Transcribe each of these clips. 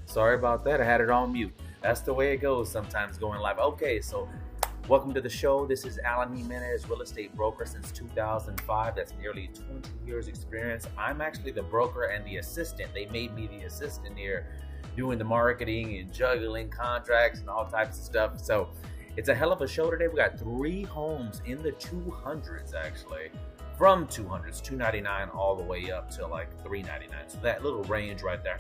Sorry about that. I had it on mute. That's the way it goes sometimes going live. Okay, so welcome to the show. This is Alan Jimenez, real estate broker since 2005. That's nearly 20 years experience. I'm actually the broker and the assistant. They made me the assistant here doing the marketing and juggling contracts and all types of stuff. So it's a hell of a show today. We got 3 homes in the 200s actually. From 200s, 299 all the way up to like 399. So that little range right there.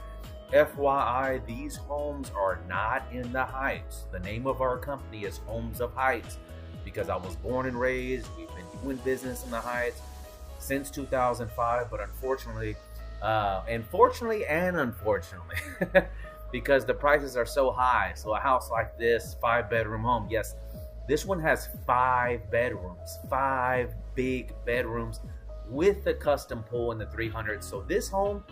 FYI, these homes are not in the Heights. The name of our company is Homes of Heights because I was born and raised. We've been doing business in the Heights since 2005, but unfortunately, because the prices are so high. So a house like this, 5-bedroom home, yes, this one has 5 bedrooms, 5 big bedrooms with a custom pool in the 300s. So this home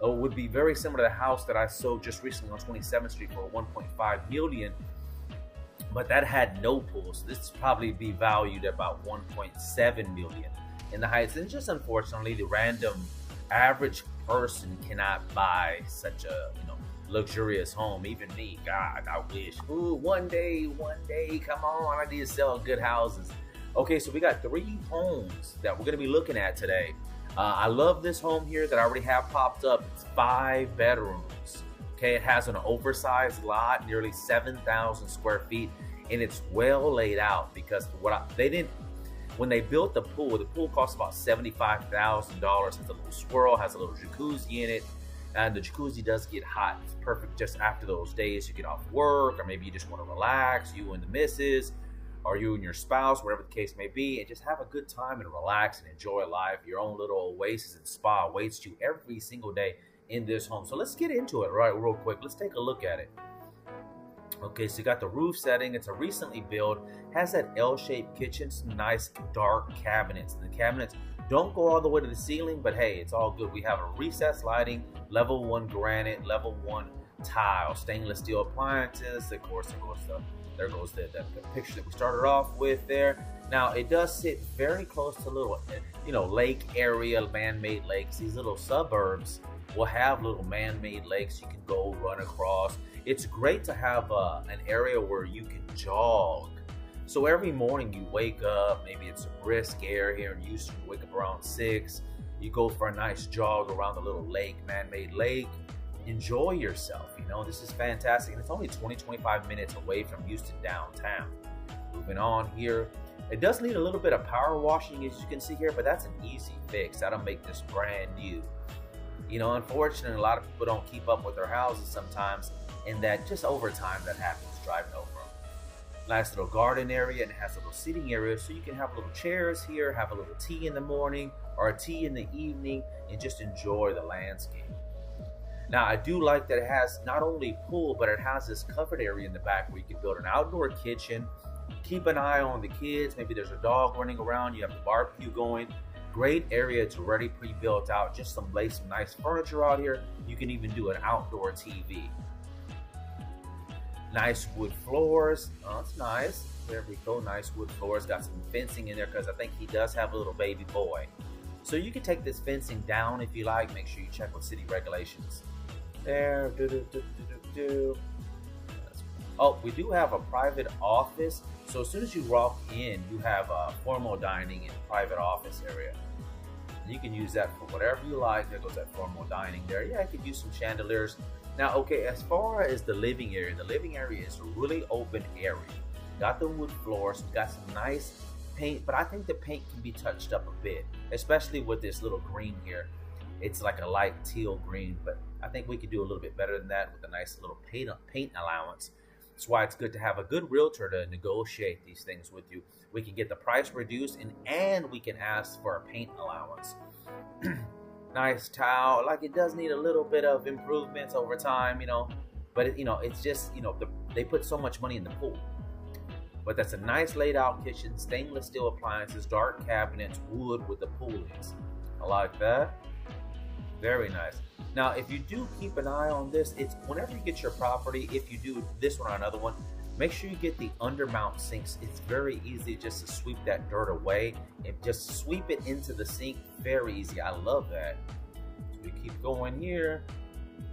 would be very similar to the house that I sold just recently on 27th Street for 1.5 million, but that had no pool. So this probably be valued at about 1.7 million in the Heights. And just unfortunately, the random average person cannot buy such a luxurious home. Even me, God, I wish. Ooh, one day, come on, I need to sell good houses. Okay, so we got 3 homes that we're gonna be looking at today. I love this home here that I already have popped up. It's 5 bedrooms. Okay, it has an oversized lot, nearly 7,000 square feet, and it's well laid out because when they built the pool cost about $75,000. Has a little swirl, has a little jacuzzi in it, and the jacuzzi does get hot. It's perfect just after those days you get off work, or maybe you just want to relax, you and the missus, or you and your spouse, whatever the case may be, and just have a good time and relax and enjoy life. Your own little oasis and spa awaits you every single day in this home. So let's get into it real quick. Let's take a look at it. Okay, so you got the roof setting. It's a recently built, has that L-shaped kitchen, some nice dark cabinets. And the cabinets don't go all the way to the ceiling, but hey, it's all good. We have a recessed lighting, level 1 granite, level 1 tile, stainless steel appliances. Of course, there goes the picture that we started off with there. Now, it does sit very close to little, lake area, man-made lakes. These little suburbs will have little man-made lakes you can go run across. It's great to have an area where you can jog. So every morning you wake up, maybe it's a brisk air here in Houston, you wake up around 6, you go for a nice jog around the little lake, man-made lake. Enjoy yourself. This is fantastic, and it's only 20-25 minutes away from Houston downtown. Moving on here, it does need a little bit of power washing, as you can see here, but that's an easy fix. That'll make this brand new. Unfortunately, a lot of people don't keep up with their houses sometimes, and that just over time that happens driving over them. Nice little garden area, and it has a little seating area, so you can have little chairs here, have a little tea in the morning or a tea in the evening, and just enjoy the landscape. Now, I do like that it has not only pool, but it has this covered area in the back where you can build an outdoor kitchen. Keep an eye on the kids. Maybe there's a dog running around. You have the barbecue going. Great area. It's already pre-built out. Just some nice furniture out here. You can even do an outdoor TV. Nice wood floors. Oh, it's nice. There we go. Nice wood floors. Got some fencing in there because I think he does have a little baby boy. So you can take this fencing down if you like. Make sure you check with city regulations. There. Oh, we do have a private office. So as soon as you walk in, you have a formal dining and private office area. You can use that for whatever you like. There goes that formal dining there. Yeah, I could use some chandeliers. Now, okay, as far as the living area is a really open area. Got the wood floors, got some nice paint, but I think the paint can be touched up a bit, especially with this little green here. It's like a light teal green, but I think we could do a little bit better than that with a nice little paint allowance. That's why it's good to have a good realtor to negotiate these things with you. We can get the price reduced, and we can ask for a paint allowance. Nice tile. Like, it does need a little bit of improvements over time, but it's just, they put so much money in the pool. But that's a nice laid out kitchen, stainless steel appliances, dark cabinets, wood with the poolings. I like that. Very nice. Now, if you do keep an eye on this, it's whenever you get your property, if you do this one or another one, make sure you get the undermount sinks. It's very easy just to sweep that dirt away and just sweep it into the sink. Very easy. I love that. So we keep going here.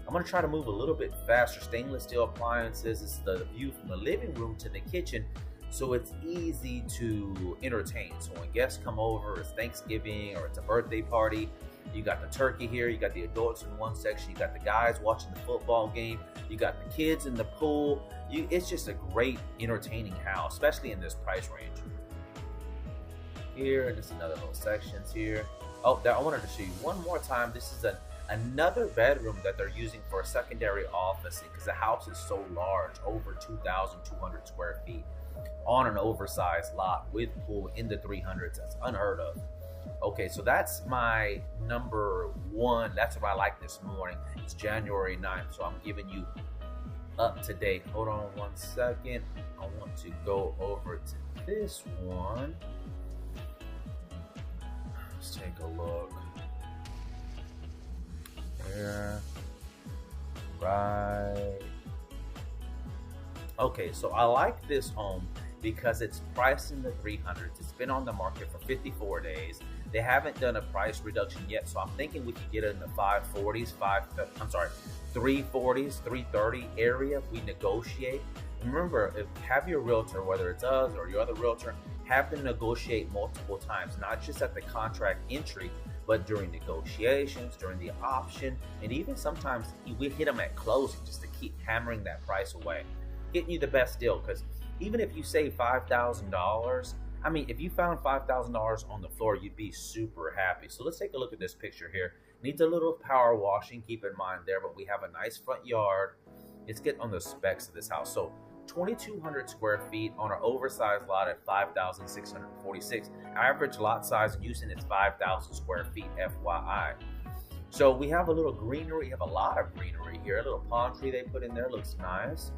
I'm gonna try to move a little bit faster. Stainless steel appliances. This is the view from the living room to the kitchen, so it's easy to entertain. So when guests come over, it's Thanksgiving or it's a birthday party, you got the turkey here, you got the adults in one section, you got the guys watching the football game, you got the kids in the pool. It's just a great entertaining house, especially in this price range. Here, just another little sections here. Oh, I wanted to show you one more time. This is another bedroom that they're using for a secondary office because the house is so large, over 2,200 square feet on an oversized lot with pool in the 300s. That's unheard of. Okay, so that's my number one. That's what I like this morning. It's January 9th, so I'm giving you up to date. Hold on one second. I want to go over to this one. Let's take a look. There. Right. Okay, so I like this home because it's priced in the 300s. It's been on the market for 54 days. They haven't done a price reduction yet, so I'm thinking we could get it in the 540s, 340s, 330 area if we negotiate. And remember, have your realtor, whether it's us or your other realtor, have them negotiate multiple times, not just at the contract entry, but during negotiations, during the option, and even sometimes we hit them at closing just to keep hammering that price away, getting you the best deal. Because even if you save $5,000, I mean, if you found $5,000 on the floor, you'd be super happy. So let's take a look at this picture here. Needs a little power washing, keep in mind there, but we have a nice front yard. Let's get on the specs of this house. So 2,200 square feet on an oversized lot at 5,646. Average lot size using it's 5,000 square feet, FYI. So we have a little greenery. We have a lot of greenery here. A little palm tree they put in there looks nice.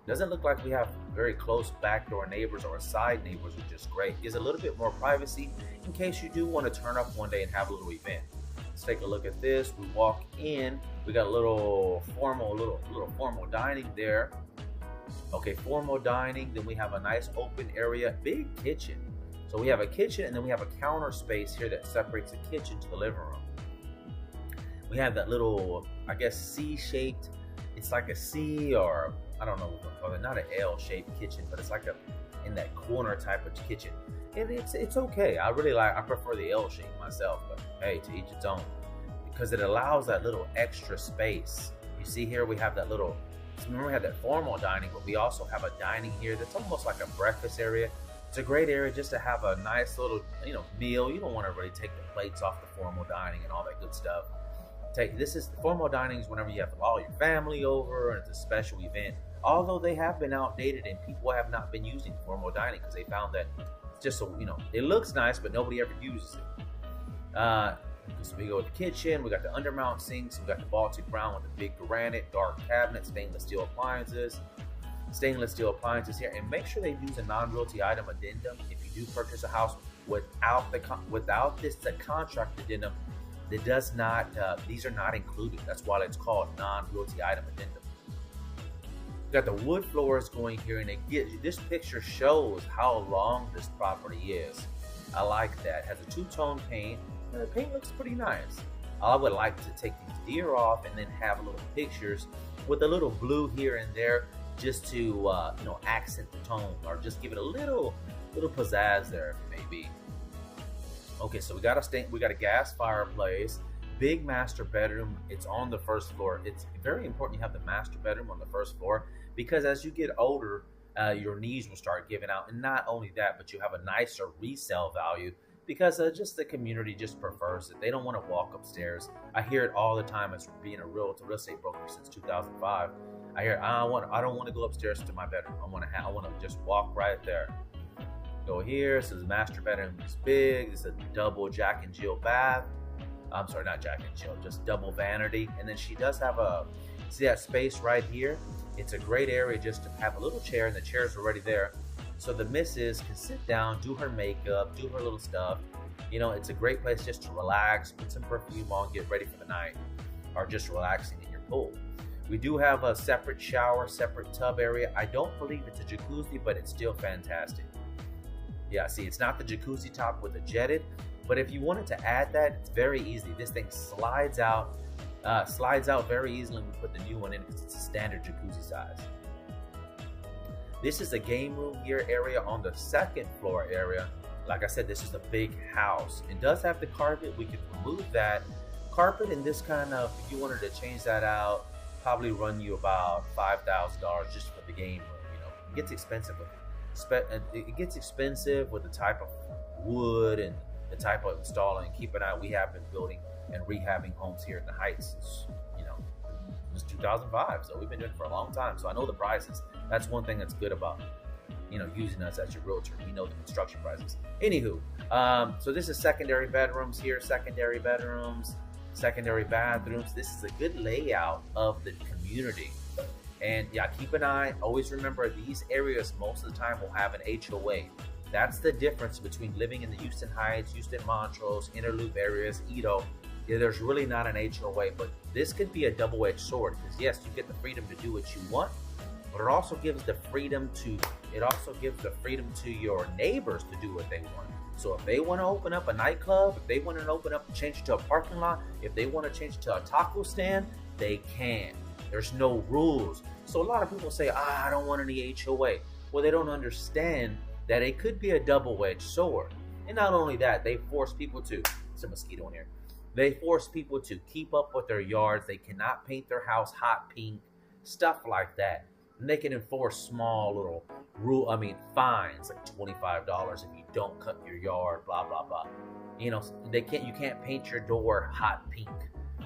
Doesn't look like we have very close backdoor neighbors or side neighbors, which is great. Gives a little bit more privacy in case you do want to turn up one day and have a little event. Let's take a look at this. We walk in. We got a little formal dining there. Okay, formal dining. Then we have a nice open area, big kitchen. So we have a kitchen and then we have a counter space here that separates the kitchen to the living room. We have that little, I guess, C-shaped. It's like a C, or I don't know what to call it. Not an L-shaped kitchen, but it's like a in that corner type of kitchen. And it's okay. I prefer the L shape myself, but hey, to each its own, because it allows that little extra space. You see here we have that little. Remember, we have that formal dining, but we also have a dining here that's almost like a breakfast area. It's a great area just to have a nice little, meal. You don't want to really take the plates off the formal dining and all that good stuff. This is the formal dining is whenever you have all your family over and it's a special event. Although they have been outdated and people have not been using formal dining because they found that it's just so, it looks nice, but nobody ever uses it. So we go with the kitchen. We got the undermount sinks. We got the Baltic brown with the big granite, dark cabinets, stainless steel appliances here. And make sure they use a non-realty item addendum if you do purchase a house without the contract addendum. That does not. These are not included. That's why it's called non-realty item addendum. We got the wood floors going here, and this picture shows how long this property is. I like that. It has a two-tone paint. The paint looks pretty nice. I would like to take these deer off and then have little pictures with a little blue here and there, just to accent the tone, or just give it a little pizzazz there, maybe. Okay, so we got a gas fireplace, big master bedroom. It's on the first floor. It's very important you have the master bedroom on the first floor because as you get older, your knees will start giving out, and not only that, but you have a nicer resale value. Because just the community just prefers it. They don't want to walk upstairs. I hear it all the time as being a real estate broker since 2005. I hear I don't want to go upstairs to my bedroom. I want to just walk right there. Go here. So the master bedroom is big. It's a double Jack and Jill bath. I'm sorry, not Jack and Jill, just double vanity. And then she does have see that space right here? It's a great area just to have a little chair, and the chair's already there. So the missus can sit down, do her makeup, do her little stuff. It's a great place just to relax, put some perfume on, get ready for the night, or just relaxing in your pool. We do have a separate shower, separate tub area. I don't believe it's a jacuzzi, but it's still fantastic. Yeah, see, it's not the jacuzzi top with the jetted, but if you wanted to add that, it's very easy. This thing slides out. Slides out very easily when we put the new one in because it's a standard jacuzzi size. This is the game room here area on the second floor area. Like I said, this is the big house. It does have the carpet. We can remove that. Carpet in this kind of, if you wanted to change that out, probably run you about $5,000 just for the game room. You know, it gets expensive with the type of wood and the type of installing. Keep an eye. We have been building and rehabbing homes here in the Heights since, you know, since 2005. So we've been doing it for a long time. So I know the prices. That's one thing that's good about, you know, using us as your realtor. We know the construction prices. Anywho, so this is secondary bedrooms here, secondary bedrooms, secondary bathrooms. This is a good layout of the community. And yeah, keep an eye. Always remember these areas most of the time will have an HOA. That's the difference between living in the Houston Heights, Houston Montrose, Interloop areas, Edo. Yeah, there's really not an HOA, but this could be a double-edged sword because yes, you get the freedom to do what you want, but it also gives the freedom to your neighbors to do what they want. So if they want to open up a nightclub, if they want to change it to a parking lot, if they want to change it to a taco stand, they can. There's no rules. So a lot of people say, I don't want any HOA. Well, they don't understand that it could be a double-edged sword. And not only that, they force people to, there's a mosquito in here. They force people to keep up with their yards. They cannot paint their house hot pink, stuff like that. And they can enforce small little fines like $25 if you don't cut your yard, blah, blah, blah. You know, you can't paint your door hot pink.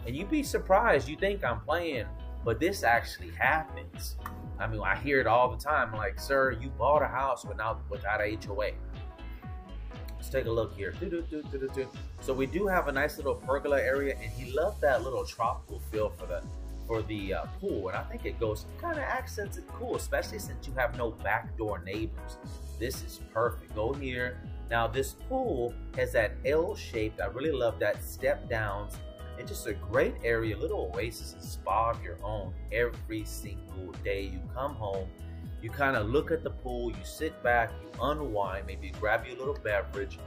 And you'd be surprised. You think I'm playing, but this actually happens. I mean, I hear it all the time. I'm like, sir, you bought a house without a HOA. Let's take a look here. So we do have a nice little pergola area, and he loved that little tropical feel for the pool, and I think it kind of accents it cool, especially since you have no backdoor neighbors. This is perfect. Go here. Now this pool has that L shape. I really love that step downs. It's just a great area, little oasis and spa of your own. Every single day you come home, you kind of look at the pool, you sit back, you unwind, maybe grab you a little beverage.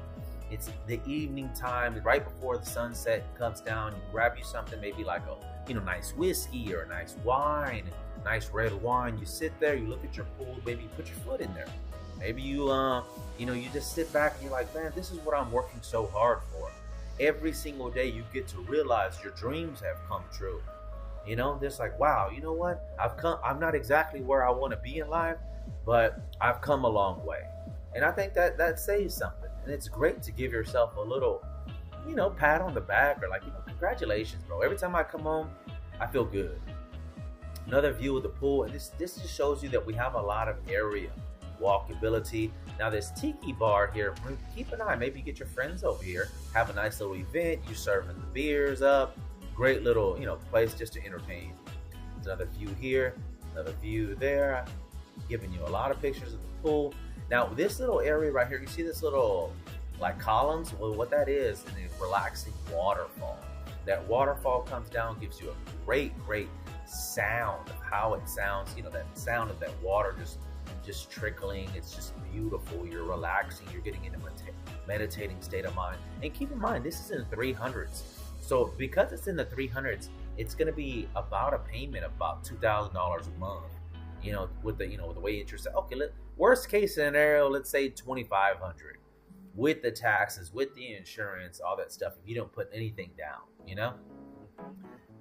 It's the evening time, right before the sunset comes down. You grab you something, maybe like a nice whiskey or a nice wine, nice red wine. You sit there, you look at your pool, maybe you put your foot in there. Maybe you just sit back and you're like, man, this is what I'm working so hard for. Every single day you get to realize your dreams have come true. You know, it's like, wow, you know what? I'm not exactly where I want to be in life, but I've come a long way. And I think that says something. And it's great to give yourself a little, pat on the back or like, congratulations, bro. Every time I come home, I feel good. Another view of the pool. And this just shows you that we have a lot of area walkability. Now this tiki bar here, keep an eye. Maybe you get your friends over here, have a nice little event. You serving the beers up. Great little, place just to entertain. There's another view here, another view there. Giving you a lot of pictures of the pool. Now this little area right here, you see this little like columns? Well, what that is a relaxing waterfall. That waterfall comes down, gives you a great sound of how it sounds. That sound of that water just trickling. It's just beautiful. You're relaxing. You're getting into a meditating state of mind. And keep in mind, this is in the 300s. So because it's in the 300s, it's going to be about a payment of about $2,000 a month. With the way interest. Okay, worst case scenario, let's say $2,500 with the taxes, with the insurance, all that stuff. If you don't put anything down,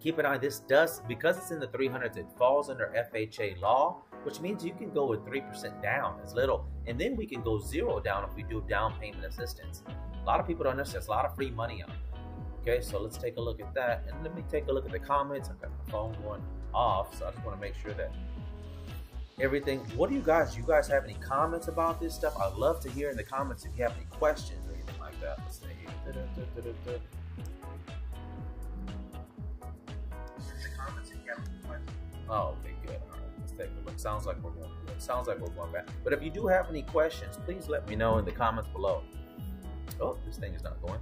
keep an eye. This does, because it's in the 300s, it falls under FHA law, which means you can go with 3% down as little, and then we can go 0 down if we do down payment assistance. A lot of people don't understand. There's a lot of free money on it. Okay, so let's take a look at that, and let me take a look at the comments. I've got my phone going off, so I just want to make sure that everything. What do you guys have any comments about this stuff? I'd love to hear in the comments if you have any questions or anything like that. Let's stay here. Oh, okay, good. All right, let's take a look. Sounds like we're going good. Sounds like we're going back. But if you do have any questions, please let me know in the comments below. Oh, this thing is not going.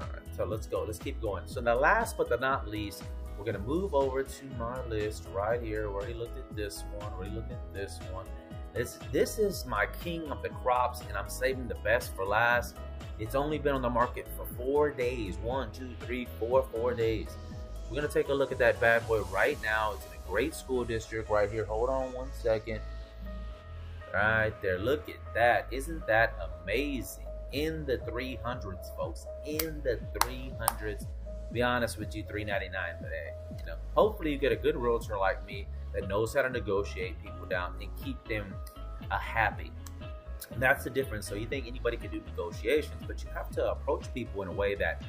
All right, so let's go. Let's keep going. So now, last but not least, we're going to move over to my list right here. We already looked at this one. Already looked at this one. This is my king of the crops, and I'm saving the best for last. It's only been on the market for 4 days. 4 days. We're gonna take a look at that bad boy right now. It's in a great school district right here. Hold on 1 second. Right there. Look at that. Isn't that amazing? In the 300s, folks. In the 300s. Be honest with you, $399 today. Hopefully you get a good realtor like me that knows how to negotiate people down and keep them happy. And that's the difference. So you think anybody can do negotiations, but you have to approach people in a way that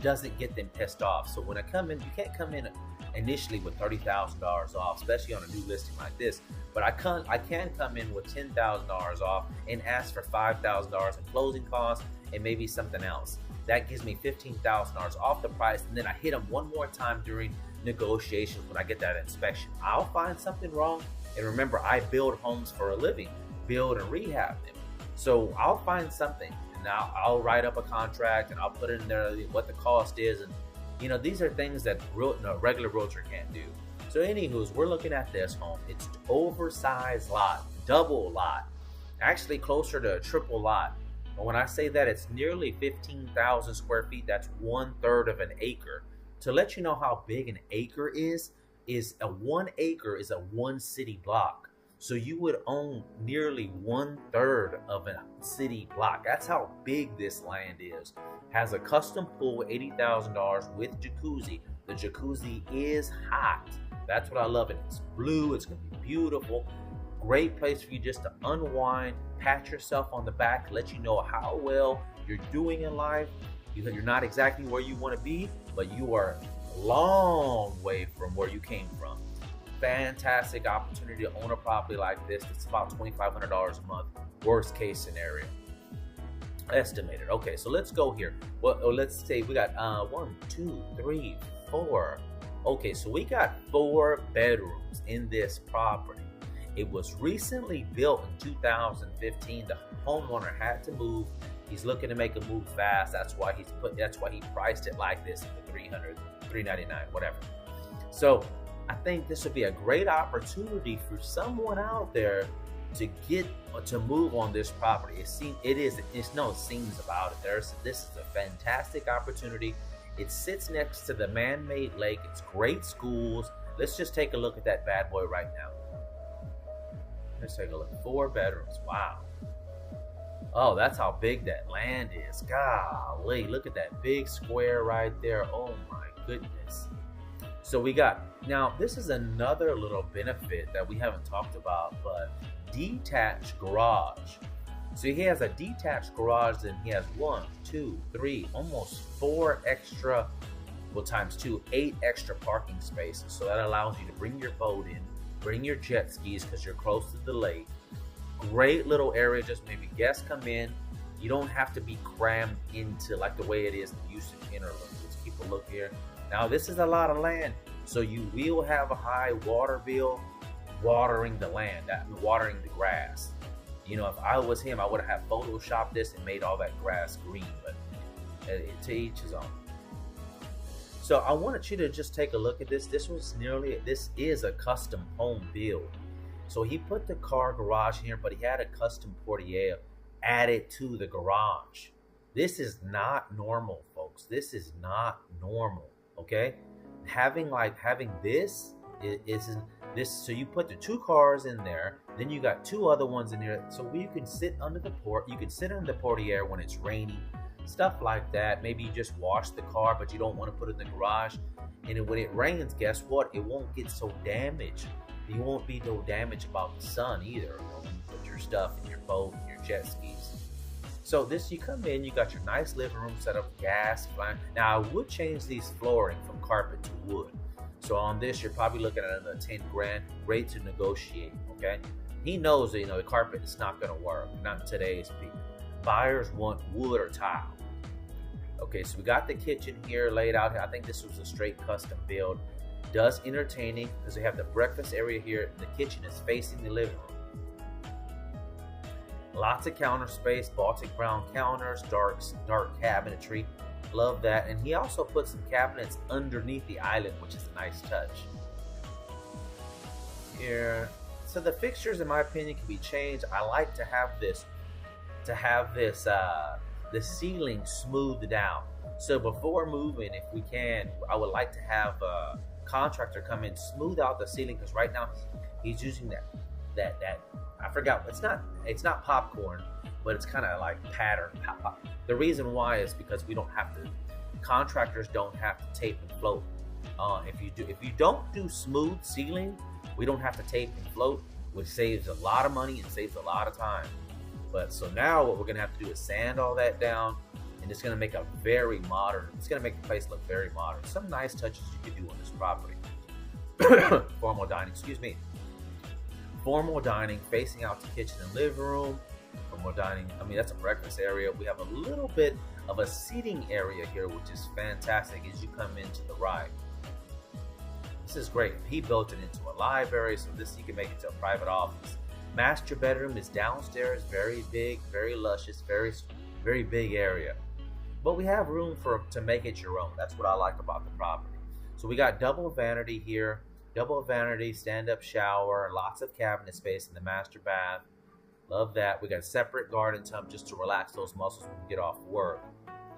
doesn't get them pissed off. So when I come in, you can't come in initially with $30,000 off, especially on a new listing like this. But I can come in with $10,000 off and ask for $5,000 in closing costs and maybe something else. That gives me $15,000 off the price, and then I hit them one more time during negotiations when I get that inspection. I'll find something wrong, and remember, I build homes for a living, build and rehab them. So I'll find something, and I'll write up a contract, and I'll put in there what the cost is, and these are things that regular realtor can't do. So anywho's, we're looking at this home. It's oversized lot, double lot, actually closer to a triple lot. But when I say that, it's nearly 15,000 square feet. That's 1/3 of an acre. To let you know how big an acre is a 1 acre is a 1 city block. So you would own nearly 1/3 of a city block. That's how big this land is. Has a custom pool, $80,000 with jacuzzi. The jacuzzi is hot. That's what I love. And it's blue. It's going to be beautiful. Great place for you just to unwind, pat yourself on the back, let you know how well you're doing in life. You're not exactly where you want to be, but you are a long way from where you came from. Fantastic opportunity to own a property like this. It's about $2,500 a month. Worst case scenario. Estimated. Okay, so let's go here. Well, let's say we got 1, 2, 3, 4. Okay, so we got 4 bedrooms in this property. It was recently built in 2015. The homeowner had to move. He's looking to make a move fast. That's why he priced it like this at the $300, $399, whatever. So I think this would be a great opportunity for someone out there to move on this property. It's no seams about it. This is a fantastic opportunity. It sits next to the man-made lake. It's great schools. Let's just take a look at that bad boy right now. Let's take a look. 4 bedrooms. Wow. Oh, that's how big that land is. Golly, look at that big square right there. Oh my goodness. So we got, now this is another little benefit that we haven't talked about, but detached garage. So he has a detached garage, and he has 1, 2, 3, almost 4 extra, well, times 2, 8 extra parking spaces. So that allows you to bring your boat in, bring your jet skis because you're close to the lake. Great little area, just maybe guests come in. You don't have to be crammed into like the way it is in Houston Interloop. Let's keep a look here. Now this is a lot of land, so you will have a high water bill watering the land, watering the grass. If I was him, I would have photoshopped this and made all that grass green, but to each his own. So I wanted you to just take a look at this. This is a custom home build. So he put the car garage here, but he had a custom portiere added to the garage. This is not normal, folks. This is not normal, okay? Having this isn't this. So you put the 2 cars in there, then you got 2 other ones in there. So you can sit under the you can sit under the portiere when it's raining, stuff like that. Maybe you just wash the car, but you don't want to put it in the garage. And when it rains, guess what? It won't get so damaged. You won't be no damage about the sun either. When you put your stuff in your boat and your jet skis. So you come in, you got your nice living room set up, gas, flying. Now I would change these flooring from carpet to wood. So on this, you're probably looking at another 10 grand. Great to negotiate, okay? He knows that, the carpet is not going to work, not in today's people. Buyers want wood or tile. Okay, so we got the kitchen here laid out here. I think this was a straight custom build. Does entertaining because we have the breakfast area here. The kitchen is facing the living room. Lots of counter space, Baltic brown counters, dark cabinetry. Love that. And he also put some cabinets underneath the island, which is a nice touch. Here, so the fixtures, in my opinion, can be changed. I like to have this the ceiling smoothed out. So before moving, if we can, I would like to have a contractor come in, smooth out the ceiling, because right now he's using that I forgot, it's not popcorn, but it's kind of like pattern pop. The reason why is because contractors don't have to tape and float. If you don't do smooth ceiling, we don't have to tape and float, which saves a lot of money and saves a lot of time. But so now what we're gonna have to do is sand all that down, and it's gonna make it's gonna make the place look very modern. Some nice touches you can do on this property. Formal dining, formal dining facing out to kitchen and living room. Formal dining, I mean, that's a breakfast area. We have a little bit of a seating area here, which is fantastic as you come into the right. This is great. He built it into a library, so you can make it to a private office. Master bedroom is downstairs, very big, very luscious, very big area. But we have room to make it your own. That's what I like about the property. So we got double vanity here, stand-up shower, lots of cabinet space in the master bath. Love that. We got separate garden tub just to relax those muscles when we get off work.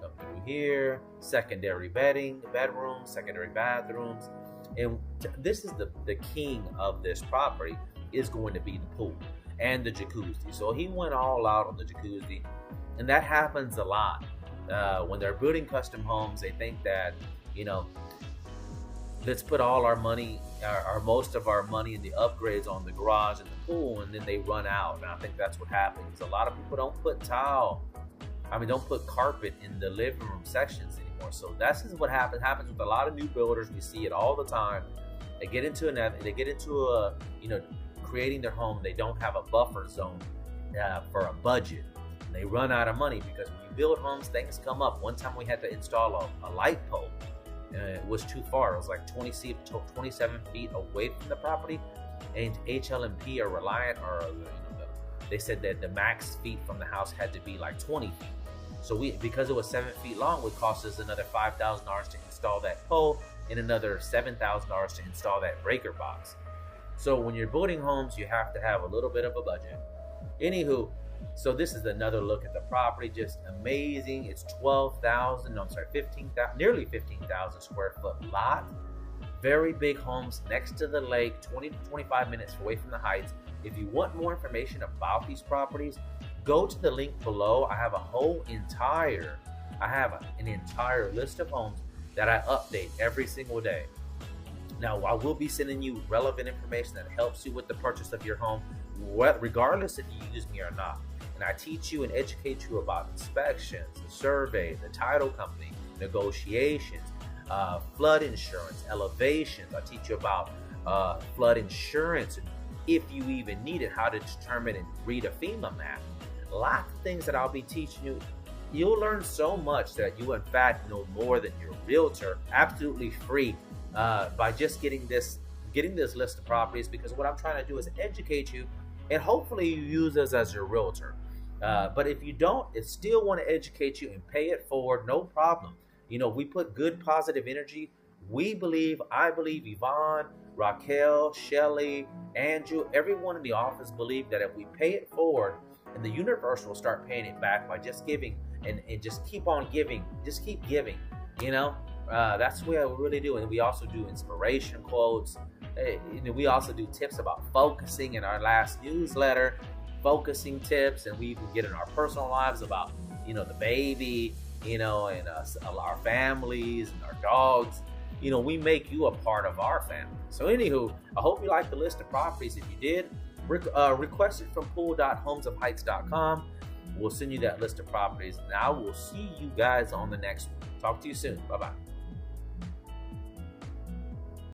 Come through here, secondary bedrooms, secondary bathrooms. And this is the king of this property is going to be the pool and the jacuzzi. So he went all out on the jacuzzi, and that happens a lot. When they're building custom homes, they think that, let's put all our money, or most of our money, in the upgrades on the garage and the pool, and then they run out. And I think that's what happens. A lot of people don't put carpet in the living room sections anymore. So this is what happens with a lot of new builders. We see it all the time. They get into creating their home. They don't have a buffer zone for a budget. And they run out of money, because when you build homes, things come up. One time we had to install a light pole. It was too far. It was like 27 feet away from the property, and HLMP are reliant, they said that the max feet from the house had to be like 20 feet. So because it was 7 feet long, it cost us another $5,000 to install that pole and another $7,000 to install that breaker box. So when you're building homes, you have to have a little bit of a budget. Anywho, so this is another look at the property. Just amazing. It's 15,000, nearly 15,000 square foot lot. Very big homes next to the lake, 20 to 25 minutes away from the heights. If you want more information about these properties, go to the link below. I have an entire list of homes that I update every single day. Now, I will be sending you relevant information that helps you with the purchase of your home, regardless if you use me or not. And I teach you and educate you about inspections, the survey, the title company, negotiations, flood insurance, elevations. I teach you about flood insurance, and if you even need it, how to determine and read a FEMA map. Lots of things that I'll be teaching you. You'll learn so much that you, in fact, know more than your realtor, absolutely free, by just getting this list of properties. Because what I'm trying to do is educate you, and hopefully you use us as your realtor. But if you don't, I still want to educate you and pay it forward, no problem. We put good, positive energy. I believe Yvonne, Raquel, Shelly, Andrew, everyone in the office believe that if we pay it forward, and the universe will start paying it back by just giving and just keep on giving, just keep giving, that's the way we really do. And we also do inspiration quotes. We also do tips about focusing in our last newsletter, focusing tips, and we even get in our personal lives about, the baby, and our families and our dogs. We make you a part of our family. So anywho, I hope you like the list of properties. If you did, request it from pool.homesofheights.com. We'll send you that list of properties. Now we'll see you guys on the next one. Talk to you soon. Bye-bye.